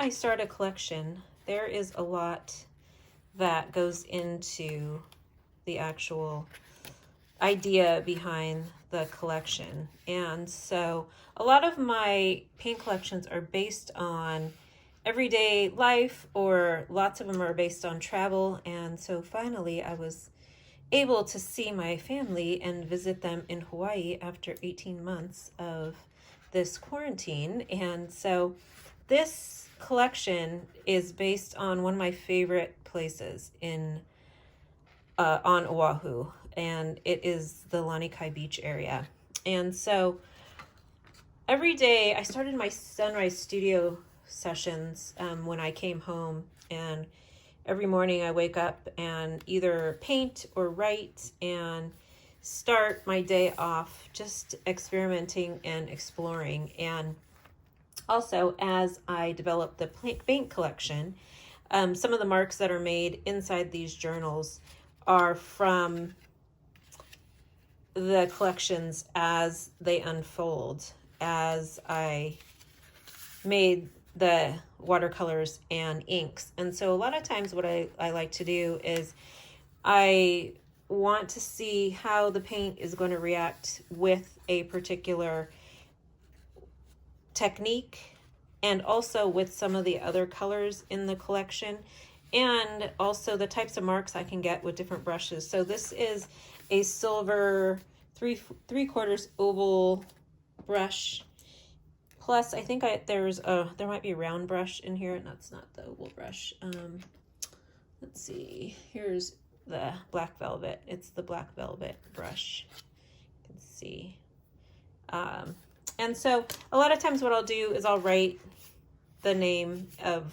I start a collection, there is a lot that goes into the actual idea behind the collection. And so a lot of my paint collections are based on everyday life, or lots of them are based on travel. And so finally I was able to see my family and visit them in Hawaii after 18 months of this quarantine. And so this collection is based on one of my favorite places in on Oahu, and it is the LANIKAI beach area. And so every day I started my sunrise studio sessions when I came home, and every morning I wake up and either paint or write and start my day off just experimenting and exploring. And also, as I develop the paint collection, some of the marks that are made inside these journals are from the collections as they unfold, as I made the watercolors and inks. And so a lot of times what I like to do is I want to see how the paint is going to react with a particular technique, and also with some of the other colors in the collection, and also the types of marks I can get with different brushes. So this is a silver 3/4 oval brush. Plus, I think there might be a round brush in here, and that's not the oval brush. Let's see. Here's the black velvet. It's the black velvet brush. You can see. And so a lot of times what I'll do is I'll write the name of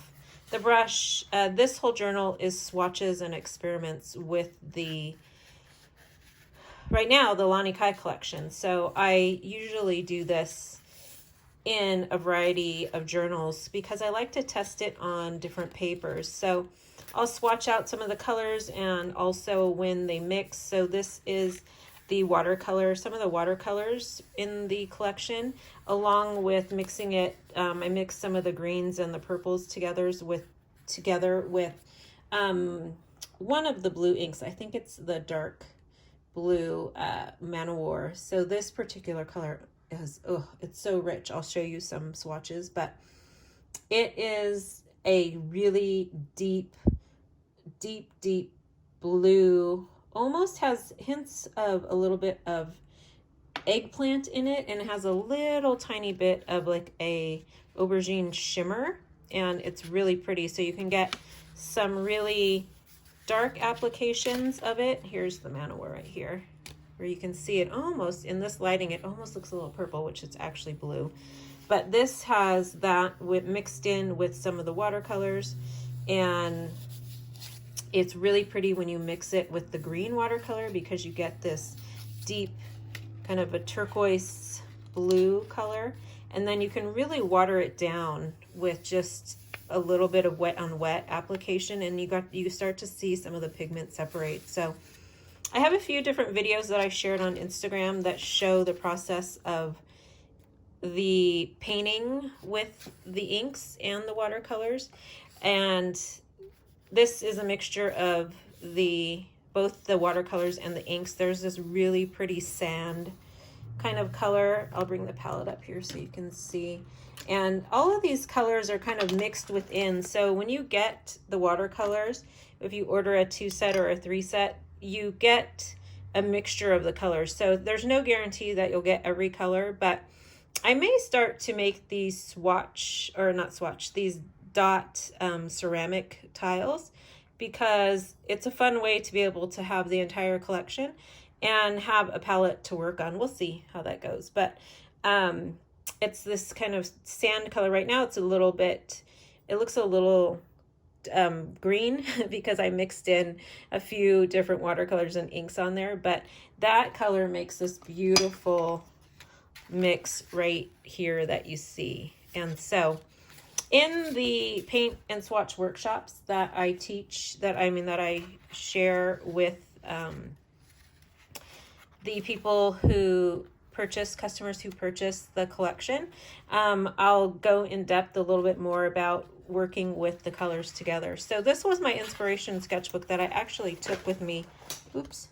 the brush. This whole journal is swatches and experiments with right now, the LANIKAI collection. So I usually do this in a variety of journals because I like to test it on different papers. So I'll swatch out some of the colors and also when they mix. So this is the watercolor, some of the watercolors in the collection, along with mixing it. I mix some of the greens and the purples together with one of the blue inks. I think it's the dark blue Manowar. So this particular color is, it's so rich. I'll show you some swatches, but it is a really deep blue, almost has hints of a little bit of eggplant in it, and it has a little tiny bit of like a aubergine shimmer, and it's really pretty. So you can get some really dark applications of it. Here's the Manowar right here, where you can see it almost, in this lighting, it almost looks a little purple, which it's actually blue. But this has that mixed in with some of the watercolors, and it's really pretty when you mix it with the green watercolor, because you get this deep kind of a turquoise blue color. And then you can really water it down with just a little bit of wet on wet application, and you start to see some of the pigment separate. So I have a few different videos that I shared on Instagram that show the process of the painting with the inks and the watercolors. And this is a mixture of both the watercolors and the inks. There's this really pretty sand kind of color. I'll bring the palette up here so you can see. And all of these colors are kind of mixed within. So when you get the watercolors, if you order a 2-set or a 3-set, you get a mixture of the colors. So there's no guarantee that you'll get every color, but I may start to make these these dot ceramic tiles, because it's a fun way to be able to have the entire collection and have a palette to work on. We'll see how that goes. But it's this kind of sand color right now. It's a little bit, it looks a little green because I mixed in a few different watercolors and inks on there, but that color makes this beautiful mix right here that you see. And so in the paint and swatch workshops that I teach, that I share with the people who customers who purchase the collection, I'll go in depth a little bit more about working with the colors together. So this was my inspiration sketchbook that I actually took with me, oops,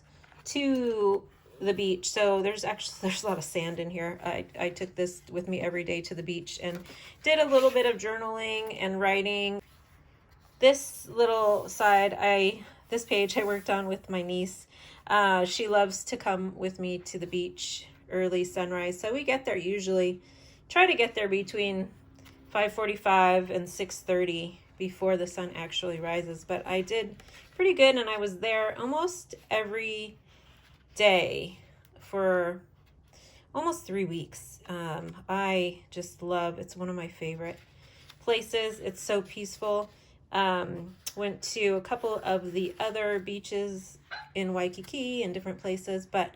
to the beach. So there's a lot of sand in here. I took this with me every day to the beach and did a little bit of journaling and writing. This little side, this page I worked on with my niece. She loves to come with me to the beach early sunrise. So we get there usually, try to get there between 5:45 and 6:30 before the sun actually rises. But I did pretty good, and I was there almost every day for almost 3 weeks. I just love, it's one of my favorite places. It's so peaceful. Went to a couple of the other beaches in Waikiki and different places, but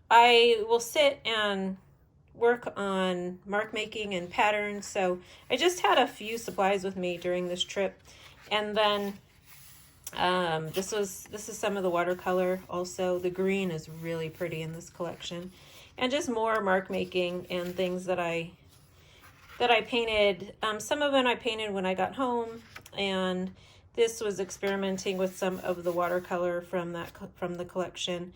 I will sit and work on mark making and patterns. So I just had a few supplies with me during this trip. And then this is some of the watercolor. Also, the green is really pretty in this collection, and just more mark making and things that I painted. Some of them I painted when I got home, and this was experimenting with some of the watercolor from the collection.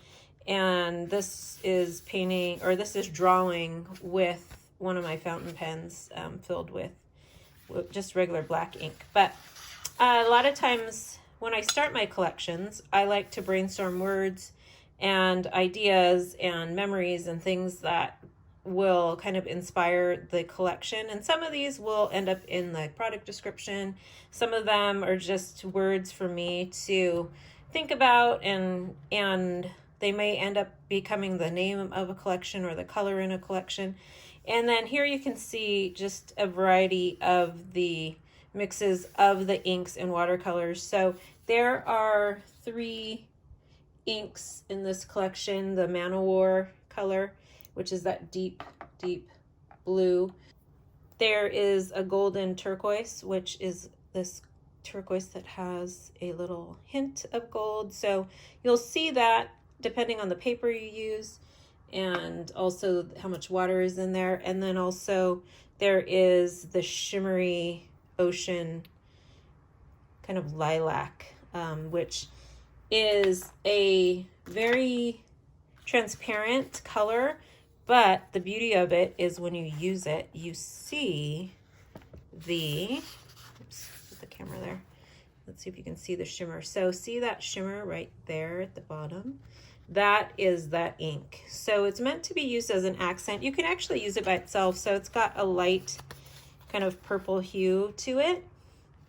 And this is painting, or this is drawing with one of my fountain pens filled with just regular black ink. But a lot of times when I start my collections, I like to brainstorm words and ideas and memories and things that will kind of inspire the collection. And some of these will end up in the product description. Some of them are just words for me to think about, and they may end up becoming the name of a collection or the color in a collection. And then here you can see just a variety of the mixes of the inks and watercolors. So there are 3 inks in this collection: the Man O' War color, which is that deep, deep blue. There is a golden turquoise, which is this turquoise that has a little hint of gold. So you'll see that depending on the paper you use, and also how much water is in there. And then also there is the shimmery ocean kind of lilac, which is a very transparent color, but the beauty of it is when you use it, you see the, oops, put the camera there. Let's see if you can see the shimmer. So see that shimmer right there at the bottom? That is that ink. So it's meant to be used as an accent. You can actually use it by itself. So it's got a light kind of purple hue to it.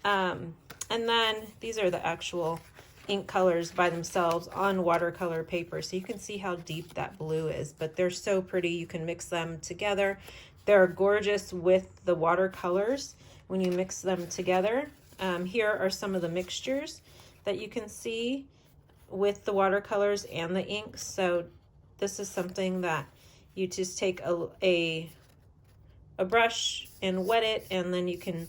And then these are the actual ink colors by themselves on watercolor paper. So you can see how deep that blue is, but they're so pretty. You can mix them together. They're gorgeous with the watercolors when you mix them together. Here are some of the mixtures that you can see with the watercolors and the inks. So this is something that you just take a brush and wet it, and then you can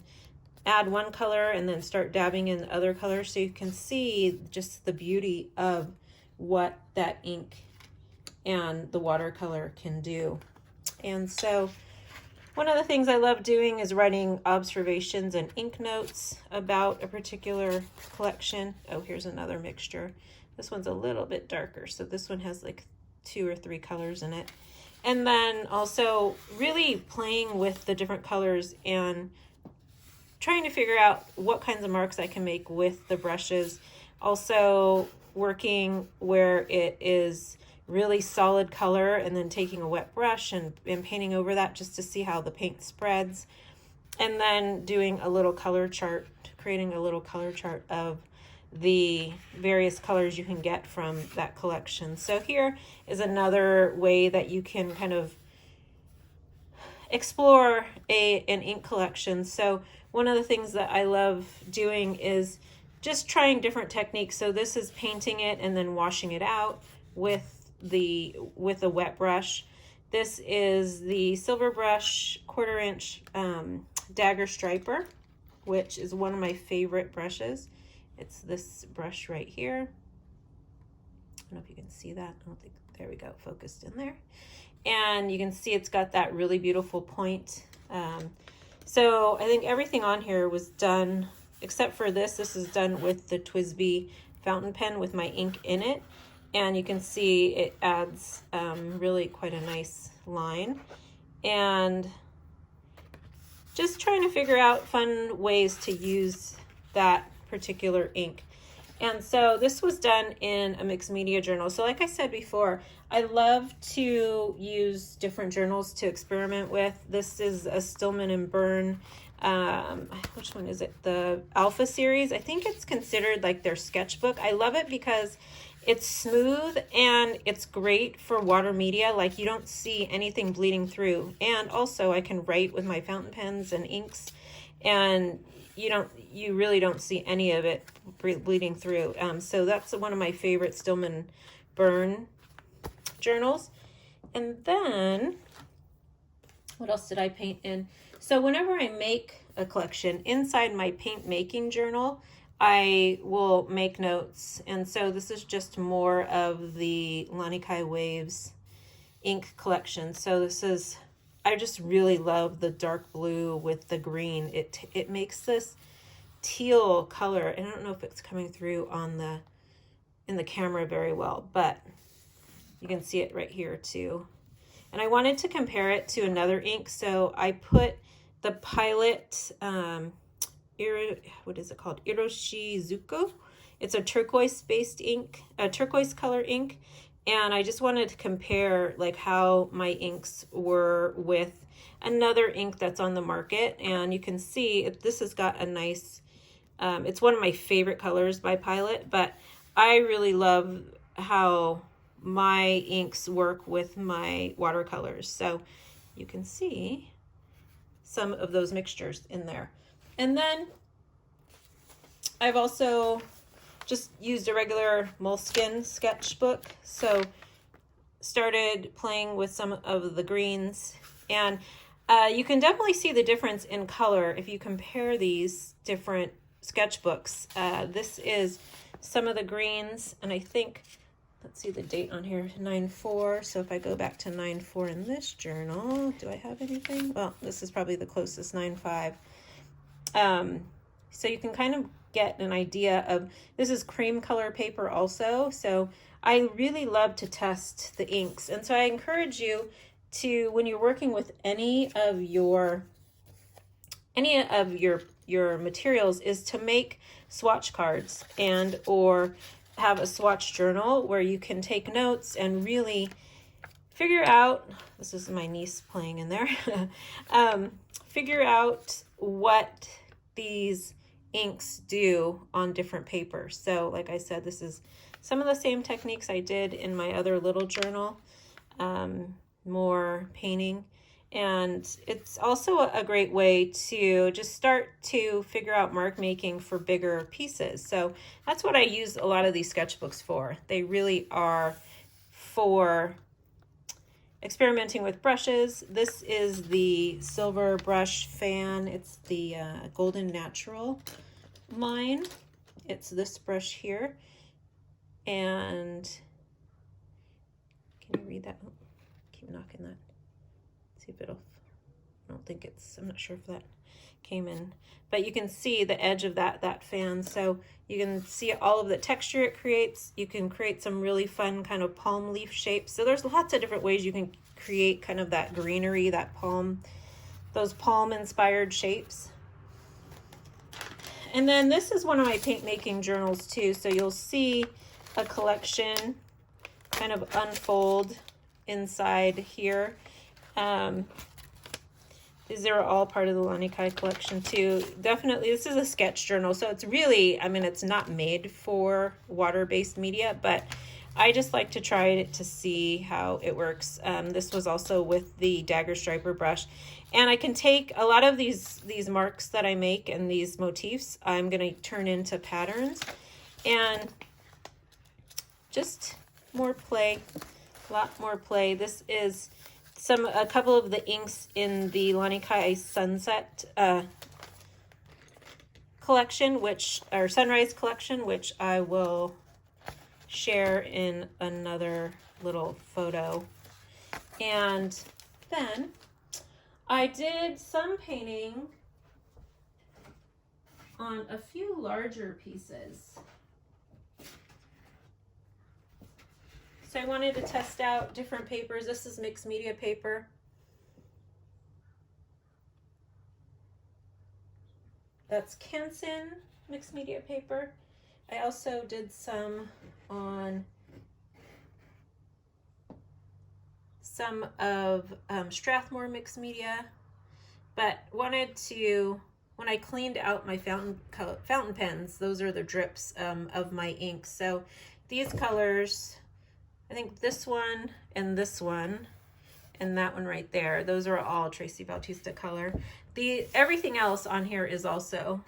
add one color and then start dabbing in other colors, so you can see just the beauty of what that ink and the watercolor can do. And so one of the things I love doing is writing observations and ink notes about a particular collection. Oh, here's another mixture. This one's a little bit darker, so this one has like 2 or 3 colors in it. And then also really playing with the different colors and trying to figure out what kinds of marks I can make with the brushes. Also working where it is really solid color and then taking a wet brush and painting over that just to see how the paint spreads. And then doing a little color chart, creating a little color chart of the various colors you can get from that collection. So here is another way that you can kind of explore an ink collection. So one of the things that I love doing is just trying different techniques. So this is painting it and then washing it out with a wet brush. This is the Silver Brush 1/4 inch dagger striper, which is one of my favorite brushes. It's this brush right here. I don't know if you can see that. I don't think, there we go, focused in there. And you can see it's got that really beautiful point. So I think everything on here was done, except for this. This is done with the TWSBI fountain pen with my ink in it. And you can see it adds really quite a nice line. And just trying to figure out fun ways to use that particular ink. And so this was done in a mixed media journal. So like I said before, I love to use different journals to experiment with. This is a Stillman and Byrne, which one is it? The Alpha series. I think it's considered like their sketchbook. I love it because it's smooth and it's great for water media. Like you don't see anything bleeding through. And also I can write with my fountain pens and inks, and you really don't see any of it bleeding through. So that's one of my favorite Stillman Byrne journals. And then what else did I paint in? So whenever I make a collection inside my paint making journal, I will make notes. And so this is just more of the LANIKAI Waves ink collection. So this is, I just really love the dark blue with the green. It makes this teal color. And I don't know if it's coming through in the camera very well, but you can see it right here too. And I wanted to compare it to another ink. So I put the Pilot, what is it called? Iroshizuku. It's a turquoise-based ink, a turquoise color ink. And I just wanted to compare like how my inks were with another ink that's on the market. And you can see this has got a nice, it's one of my favorite colors by Pilot, but I really love how my inks work with my watercolors. So you can see some of those mixtures in there. And then I've also just used a regular Moleskine sketchbook. So started playing with some of the greens, and you can definitely see the difference in color if you compare these different sketchbooks. This is some of the greens, and I think, let's see the date on here, 9/4. So if I go back to 9/4 in this journal, do I have anything? Well, this is probably the closest, 9/5. So you can kind of get an idea of, this is cream color paper also. So I really love to test the inks. And so I encourage you to, when you're working with any of your materials, is to make swatch cards and or have a swatch journal where you can take notes and really figure out, this is my niece playing in there, figure out what these inks do on different papers. So like I said, this is some of the same techniques I did in my other little journal, more painting. And it's also a great way to just start to figure out mark making for bigger pieces. So that's what I use a lot of these sketchbooks for. They really are for experimenting with brushes. This is the silver brush fan. It's the Golden Natural mine. It's this brush here. And can you read that? Oh, keep knocking that. See if it'll, I don't think it's, I'm not sure if that came in, but you can see the edge of that fan. So you can see all of the texture it creates. You can create some really fun kind of palm leaf shapes. So there's lots of different ways you can create kind of that greenery, that palm, those palm inspired shapes. And then this is one of my paint making journals too. So you'll see a collection kind of unfold inside here. These are all part of the LANIKAI collection too. Definitely, this is a sketch journal, so it's really, I mean, it's not made for water-based media, but I just like to try it to see how it works. This was also with the dagger striper brush, and I can take a lot of these marks that I make and these motifs, I'm going to turn into patterns, and just more play, a lot more play. This is a couple of the inks in the LANIKAI Sunset collection, or Sunrise collection, which I will share in another little photo. And then I did some painting on a few larger pieces. So I wanted to test out different papers. This is mixed media paper. That's Canson mixed media paper. I also did some on some of Strathmore mixed media, but wanted to, when I cleaned out my fountain pens, those are the drips of my ink. So these colors, I think this one and that one right there, those are all Tracy Bautista color. Everything else on here is also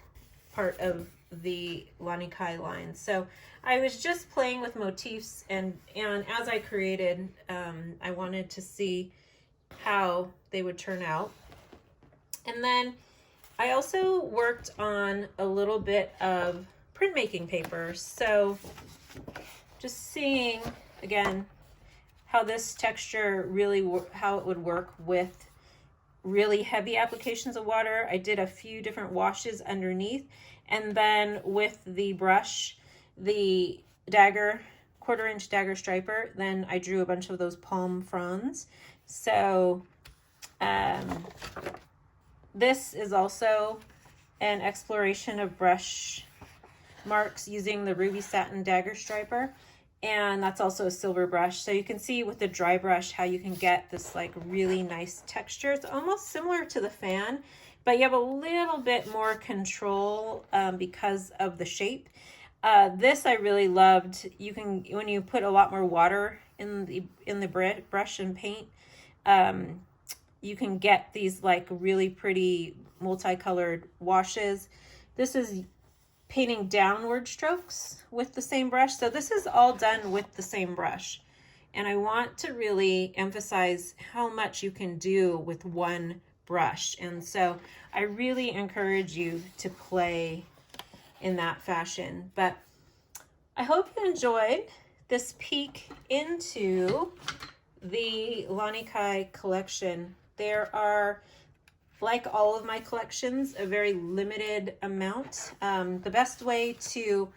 part of the LANIKAI line. So I was just playing with motifs, and as I created, I wanted to see how they would turn out. And then I also worked on a little bit of printmaking paper. So just seeing again how this texture really, how it would work with really heavy applications of water. I did a few different washes underneath, and then with the brush, the dagger, 1/4 inch dagger striper, then I drew a bunch of those palm fronds. So this is also an exploration of brush marks using the ruby satin dagger striper, and that's also a silver brush. So you can see with the dry brush how you can get this like really nice texture. It's almost similar to the fan, but you have a little bit more control because of the shape. This I really loved. You can, when you put a lot more water in the brush and paint, you can get these like really pretty multicolored washes. This is painting downward strokes with the same brush. So this is all done with the same brush. And I want to really emphasize how much you can do with one brush. And so I really encourage you to play in that fashion. But I hope you enjoyed this peek into the LANIKAI collection. There are, like all of my collections, a very limited amount. The best way to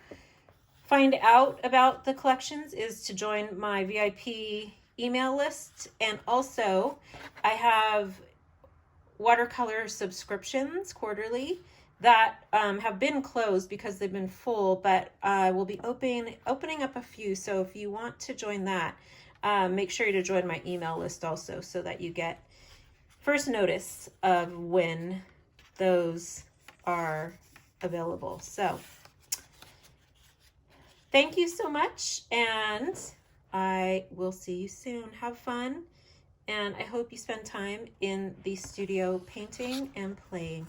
find out about the collections is to join my VIP email list. And also, I have watercolor subscriptions quarterly that have been closed because they've been full, but I will be opening up a few. So if you want to join that, make sure to join my email list also, so that you get first notice of when those are available. So thank you so much, and I will see you soon. Have fun, and I hope you spend time in the studio painting and playing.